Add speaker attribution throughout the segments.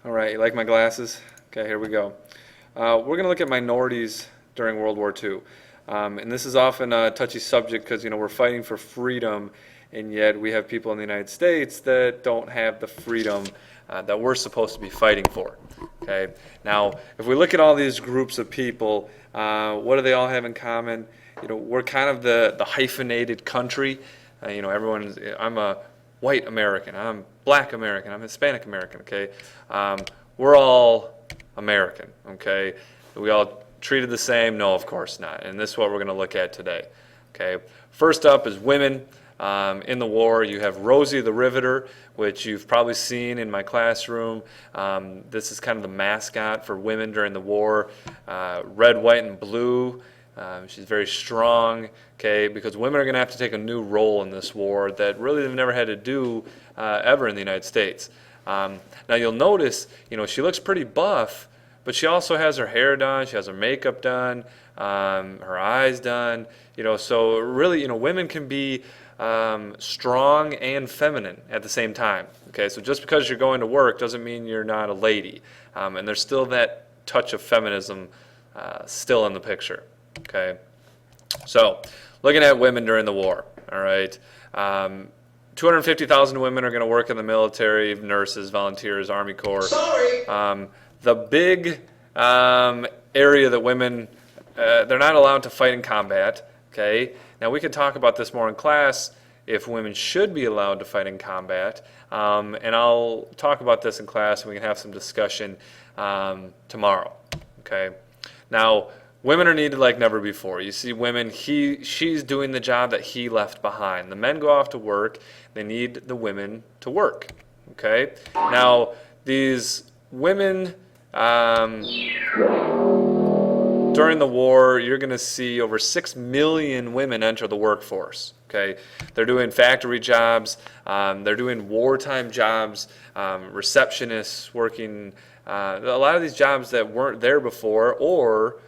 Speaker 1: All right, you like my glasses? Okay, here we go. We're going to look at minorities during World War II. And this is often a touchy subject because, we're fighting for freedom, and yet we have people in the United States that don't have the freedom that we're supposed to be fighting for. Okay. Now, if we look at all these groups of people, what do they all have in common? We're kind of the hyphenated country. I'm a white American, I'm black American, I'm Hispanic American, okay? We're all American, okay? We all treated the same? No, of course not. And this is what we're going to look at today, okay? First up is women. In the war, you have Rosie the Riveter, which you've probably seen in my classroom. This is kind of the mascot for women during the war. Red, white, and blue. She's very strong, okay, because women are going to have to take a new role in this war that really they've never had to do ever in the United States. Now you'll notice, she looks pretty buff, but she also has her hair done, she has her makeup done, her eyes done, so really, women can be strong and feminine at the same time, okay, so just because you're going to work doesn't mean you're not a lady, and there's still that touch of feminism still in the picture. Okay, so looking at women during the war, all right, 250,000 women are going to work in the military, nurses, volunteers, Army Corps.
Speaker 2: Sorry.
Speaker 1: The big area that women, they're not allowed to fight in combat, okay? Now we can talk about this more in class, if women should be allowed to fight in combat, and I'll talk about this in class and we can have some discussion tomorrow, okay? Now, women are needed like never before. You see women, she's doing the job that he left behind. The men go off to work. They need the women to work. Okay? Now, these women, during the war, you're going to see over 6 million women enter the workforce. Okay? They're doing factory jobs. They're doing wartime jobs, receptionists working, a lot of these jobs that weren't there before, or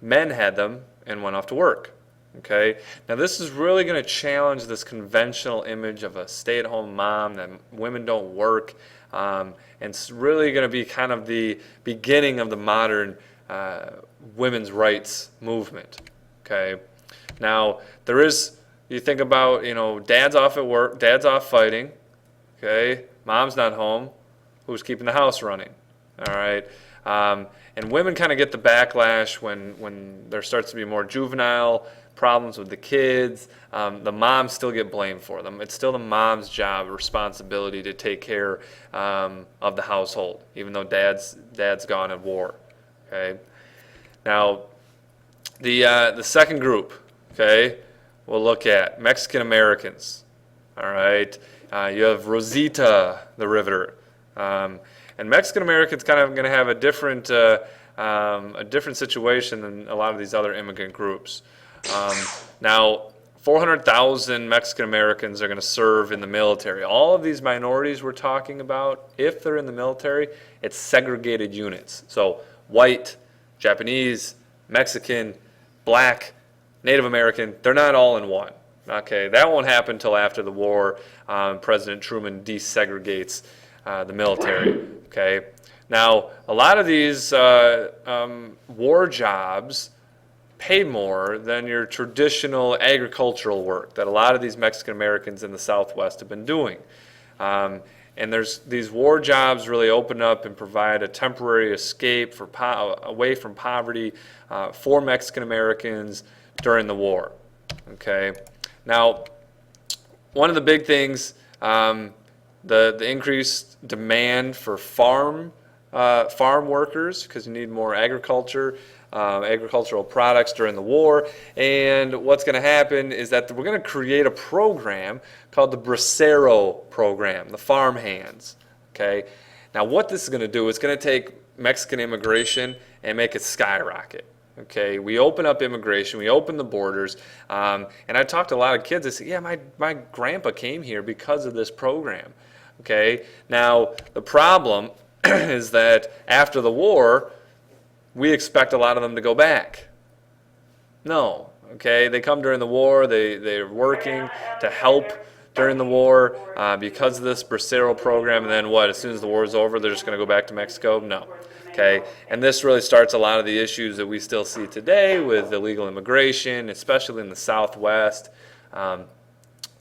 Speaker 1: men had them and went off to work. Okay? Now this is really going to challenge this conventional image of a stay-at-home mom, that women don't work, and it's really going to be kind of the beginning of the modern women's rights movement. Okay? Now you think about, dad's off at work, dad's off fighting, okay? Mom's not home, who's keeping the house running? All right? And women kind of get the backlash when there starts to be more juvenile problems with the kids. The moms still get blamed for them. It's still the mom's job, responsibility to take care of the household, even though dad's gone at war. Okay. Now, the second group, okay, we'll look at Mexican Americans. All right. You have Rosita the Riveter. And Mexican Americans kind of going to have a different situation than a lot of these other immigrant groups. Now, 400,000 Mexican Americans are going to serve in the military. All of these minorities we're talking about, if they're in the military, it's segregated units. So white, Japanese, Mexican, black, Native American, they're not all in one. Okay, that won't happen until after the war. President Truman desegregates the military. Okay. Now, a lot of these war jobs pay more than your traditional agricultural work that a lot of these Mexican Americans in the Southwest have been doing. And these war jobs really open up and provide a temporary escape away from poverty for Mexican Americans during the war. Okay. Now, one of the big things, the increased demand for farm workers, because you need more agricultural products during the war. And what's going to happen is that we're going to create a program called the Bracero program, the farm hands. Okay. Now what this is going to do, it's going to take Mexican immigration and make it skyrocket. Okay, we open up immigration, we open the borders, and I talked to a lot of kids that say, yeah, my grandpa came here because of this program. Okay, now the problem is that after the war, we expect a lot of them to go back. No, okay, they come during the war, they're working to help during the war because of this Bracero program, and then what, as soon as the war is over, they're just going to go back to Mexico? No. Okay, and this really starts a lot of the issues that we still see today with illegal immigration, especially in the Southwest,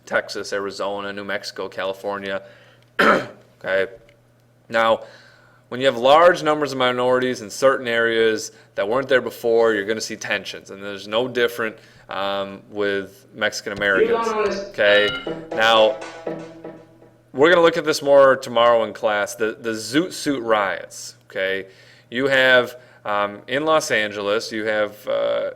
Speaker 1: Texas, Arizona, New Mexico, California. Okay, now, when you have large numbers of minorities in certain areas that weren't there before, you're going to see tensions, and there's no different with Mexican Americans. Okay, now we're going to look at this more tomorrow in class. The Zoot Suit riots. Okay, you have in Los Angeles, you have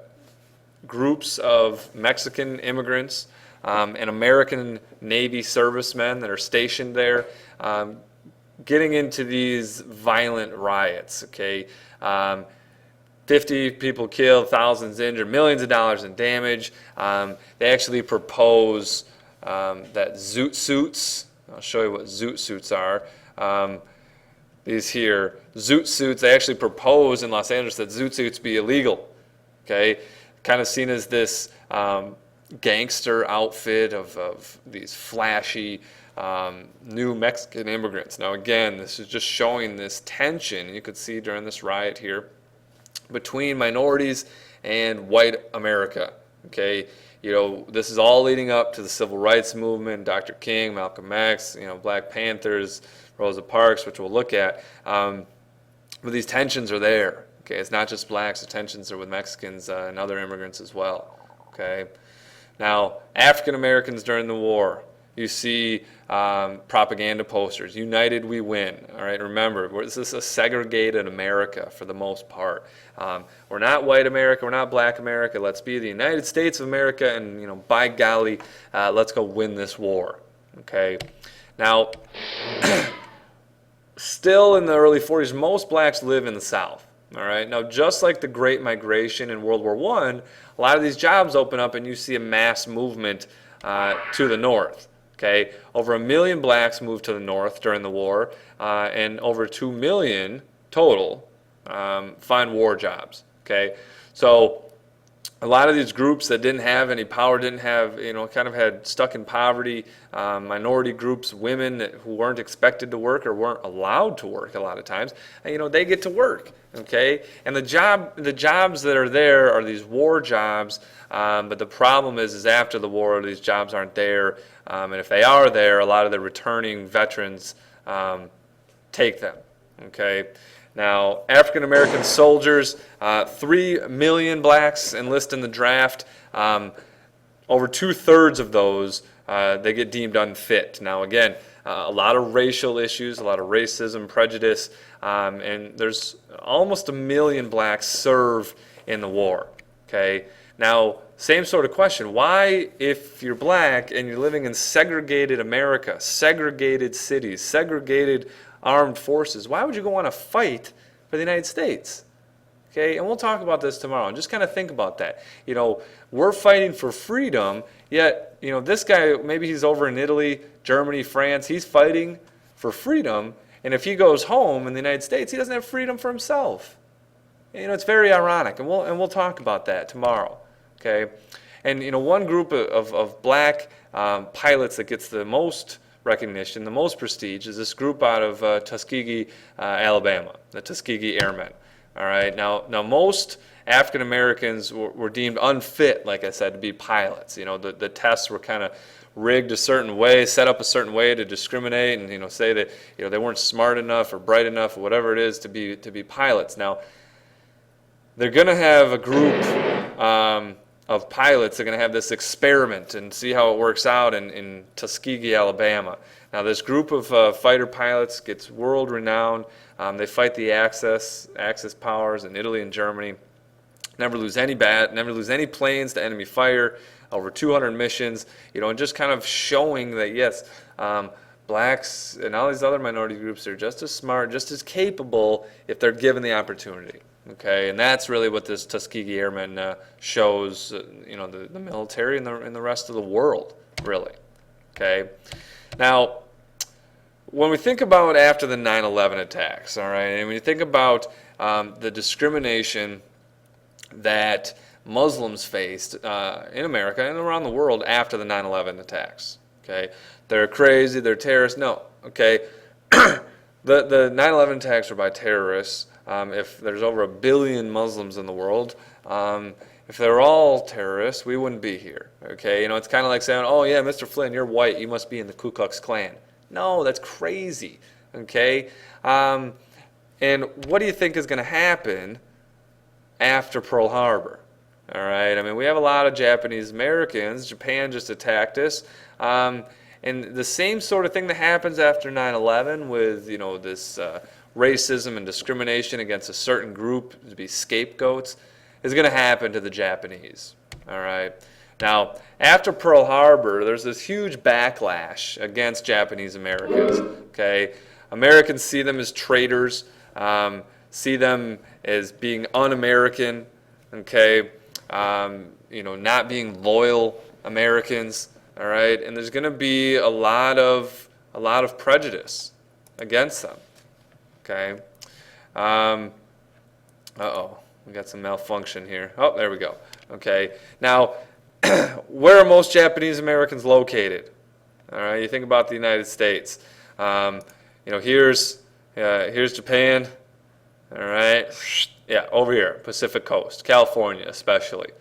Speaker 1: groups of Mexican immigrants and American Navy servicemen that are stationed there. Getting into these violent riots, okay? 50 people killed, thousands injured, millions of dollars in damage. They actually propose that zoot suits, I'll show you what zoot suits are. These here, zoot suits, they actually propose in Los Angeles that zoot suits be illegal, okay? Kind of seen as this gangster outfit of these flashy new Mexican immigrants. Now again, this is just showing this tension you could see during this riot here between minorities and white America. Okay, you know, this is all leading up to the civil rights movement, Dr. King, Malcolm X, you know, Black Panthers, Rosa Parks, which we'll look at. But these tensions are there. Okay, it's not just blacks, the tensions are with Mexicans and other immigrants as well. Okay, now African Americans during the war, you see propaganda posters, United We Win. All right, remember, this is a segregated America for the most part. We're not white America, we're not black America. Let's be the United States of America, and you know, by golly, let's go win this war. Okay, now, still in the early 40s, most blacks live in the South. All right, now just like the Great Migration in World War I, a lot of these jobs open up and you see a mass movement to the north. Okay, over 1 million blacks moved to the north during the war, and over 2 million total find war jobs. Okay, so a lot of these groups that didn't have any power, didn't have, you know, kind of had stuck in poverty, minority groups, women who weren't expected to work or weren't allowed to work a lot of times, and, you know, they get to work. Okay, and the jobs that are there are these war jobs, but the problem is after the war, these jobs aren't there, and if they are there, a lot of the returning veterans take them. Okay, now African American soldiers, 3 million blacks enlist in the draft. Over 2/3 of those they get deemed unfit. Now again, a lot of racial issues, a lot of racism, prejudice, and there's almost 1 million blacks serve in the war. Okay, now same sort of question. Why, if you're black and you're living in segregated America, segregated cities, segregated armed forces, why would you go want to fight for the United States? Okay, and we'll talk about this tomorrow, and just kind of think about that. You know, we're fighting for freedom, yet, you know, this guy, maybe he's over in Italy, Germany, France, he's fighting for freedom, and if he goes home in the United States, he doesn't have freedom for himself. You know, it's very ironic, and we'll talk about that tomorrow. Okay, and you know, one group of black pilots that gets the most recognition, the most prestige, is this group out of Tuskegee, Alabama, the Tuskegee Airmen. All right, now most African Americans were deemed unfit, like I said, to be pilots. You know, the tests were kind of rigged a certain way, set up a certain way to discriminate, and you know, say that, you know, they weren't smart enough or bright enough or whatever it is to be pilots. Now, they're going to have a group of pilots. They're going to have this experiment and see how it works out in Tuskegee, Alabama. Now, this group of fighter pilots gets world renowned. They fight the Axis powers in Italy and Germany. Never lose any planes to enemy fire. Over 200 missions. You know, and just kind of showing that yes, blacks and all these other minority groups are just as smart, just as capable if they're given the opportunity. Okay, and that's really what this Tuskegee Airmen shows, you know, the military and the rest of the world, really. Okay, now when we think about after the 9/11 attacks, all right, and when you think about the discrimination that Muslims faced in America and around the world after the 9/11 attacks. Okay, they're crazy, they're terrorists. No, okay. The 9/11 attacks were by terrorists. If there's over 1 billion Muslims in the world, if they're all terrorists, we wouldn't be here. Okay, you know, it's kind of like saying, oh yeah, Mr. Flynn, you're white, you must be in the Ku Klux Klan. No, that's crazy. Okay, and what do you think is going to happen after Pearl Harbor? All right, I mean, we have a lot of Japanese Americans. Japan just attacked us. And the same sort of thing that happens after 9/11 with, you know, this racism and discrimination against a certain group to be scapegoats is going to happen to the Japanese. All right. Now, after Pearl Harbor, there's this huge backlash against Japanese Americans. Okay, Americans see them as traitors, see them as being un-American. Okay, you know, not being loyal Americans. All right, and there's going to be a lot of prejudice against them. Okay. Uh-oh, we got some malfunction here. Oh, there we go. Okay. Now, where are most Japanese Americans located? All right, you think about the United States. You know, here's Japan. All right. Yeah, over here, Pacific Coast, California especially.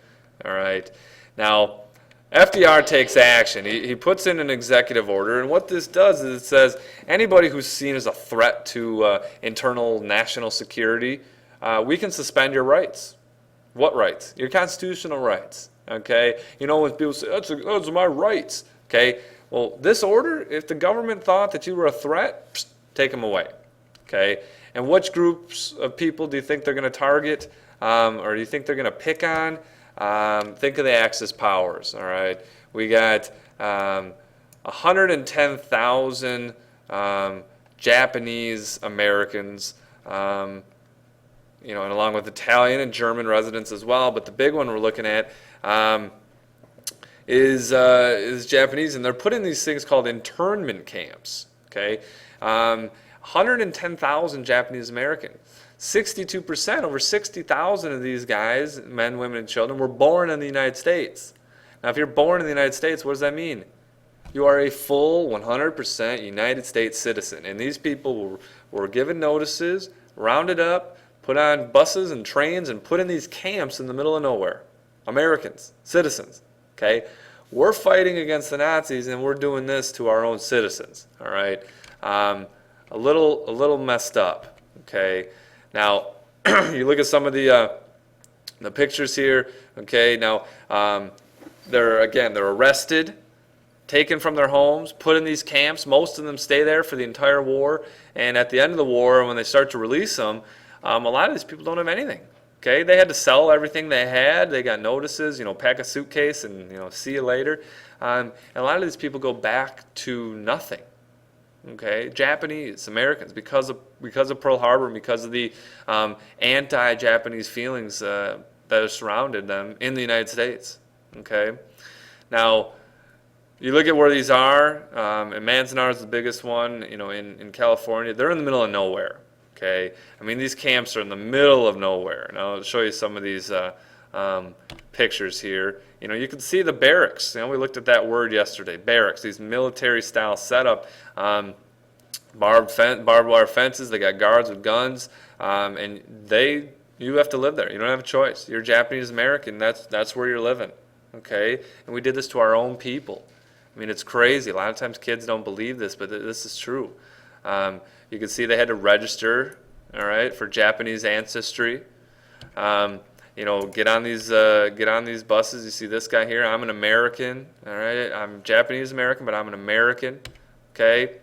Speaker 1: All right. Now, FDR takes action. He puts in an executive order, and what this does is it says anybody who's seen as a threat to internal national security, we can suspend your rights. What rights? Your constitutional rights. Okay? You know, when people say, those are my rights. Okay? Well, this order, if the government thought that you were a threat, take them away. Okay? And which groups of people do you think they're going to target, or do you think they're going to pick on? Think of the Axis powers, all right? We got 110,000 Japanese Americans, you know, and along with Italian and German residents as well. But the big one we're looking at is Japanese, and they're put in these things called internment camps, okay? 110,000 Japanese Americans. 62%, over 60,000 of these guys, men, women, and children, were born in the United States. Now, if you're born in the United States, what does that mean? You are a full 100% United States citizen. And these people were given notices, rounded up, put on buses and trains, and put in these camps in the middle of nowhere. Americans, citizens, okay? We're fighting against the Nazis, and we're doing this to our own citizens, all right? A little messed up, okay? Now, you look at some of the pictures here. Okay, now they're arrested, taken from their homes, put in these camps. Most of them stay there for the entire war, and at the end of the war, when they start to release them, a lot of these people don't have anything. Okay, they had to sell everything they had. They got notices, you know, pack a suitcase and, you know, see you later. And a lot of these people go back to nothing. Okay, Japanese Americans, because of Pearl Harbor and because of the anti-Japanese feelings that have surrounded them in the United States. Okay, now you look at where these are, and Manzanar is the biggest one. You know, in California, they're in the middle of nowhere. Okay, I mean, these camps are in the middle of nowhere. And I'll show you some of these pictures here. You know, you can see the barracks. You know, we looked at that word yesterday, barracks, these military-style setup, barbed wire fences. They got guards with guns, and you have to live there. You don't have a choice. You're Japanese American. That's where you're living. Okay, and we did this to our own people. I mean, it's crazy. A lot of times kids don't believe this, but this is true. You can see they had to register, all right, for Japanese ancestry. You know, get on these buses. You see this guy here. I'm an American. All right, I'm Japanese American, but I'm an American. Okay,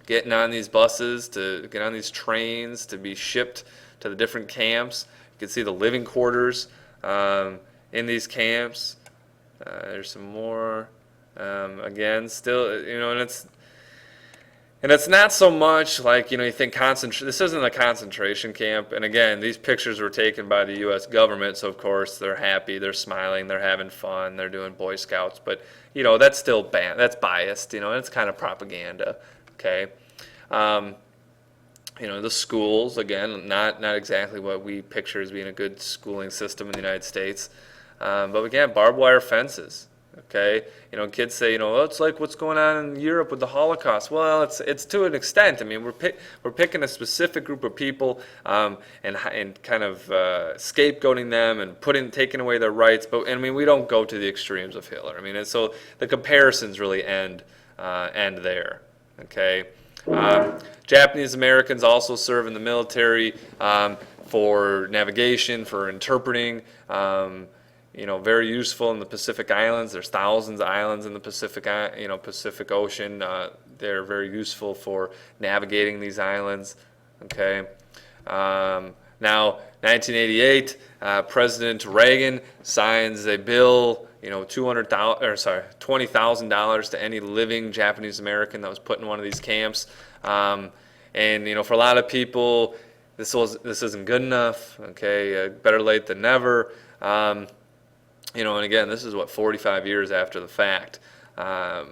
Speaker 1: getting on these buses to get on these trains to be shipped to the different camps. You can see the living quarters in these camps. There's some more. Again, still, you know, and it's not so much like, you know, you think this isn't a concentration camp. And again, these pictures were taken by the U.S. government, so of course they're happy, they're smiling, they're having fun, they're doing Boy Scouts. But, you know, that's still that's biased, you know, and it's kind of propaganda, okay? You know, the schools, again, not exactly what we picture as being a good schooling system in the United States. But again, barbed wire fences, Okay, kids say, oh, it's like what's going on in Europe with the Holocaust. Well, it's to an extent. I mean, we're picking a specific group of people, and kind of scapegoating them and taking away their rights. But I mean, we don't go to the extremes of Hitler. I mean, and so the comparisons really end there. Okay, Japanese Americans also serve in the military for navigation, for interpreting. Very useful in the Pacific Islands. There's thousands of islands in the Pacific Ocean. They're very useful for navigating these islands. Okay. Now, 1988, President Reagan signs a bill, $20,000 to any living Japanese American that was put in one of these camps. For a lot of people, this isn't good enough. Okay, better late than never. And again, this is 45 years after the fact. So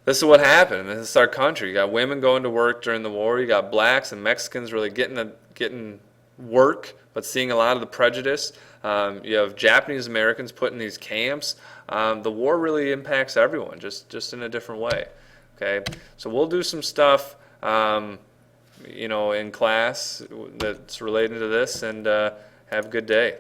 Speaker 1: this is what happened. This is our country. You got women going to work during the war. You got blacks and Mexicans really getting work, but seeing a lot of the prejudice. You have Japanese Americans put in these camps. The war really impacts everyone, just in a different way. Okay, so we'll do some stuff, in class that's related to this, and have a good day.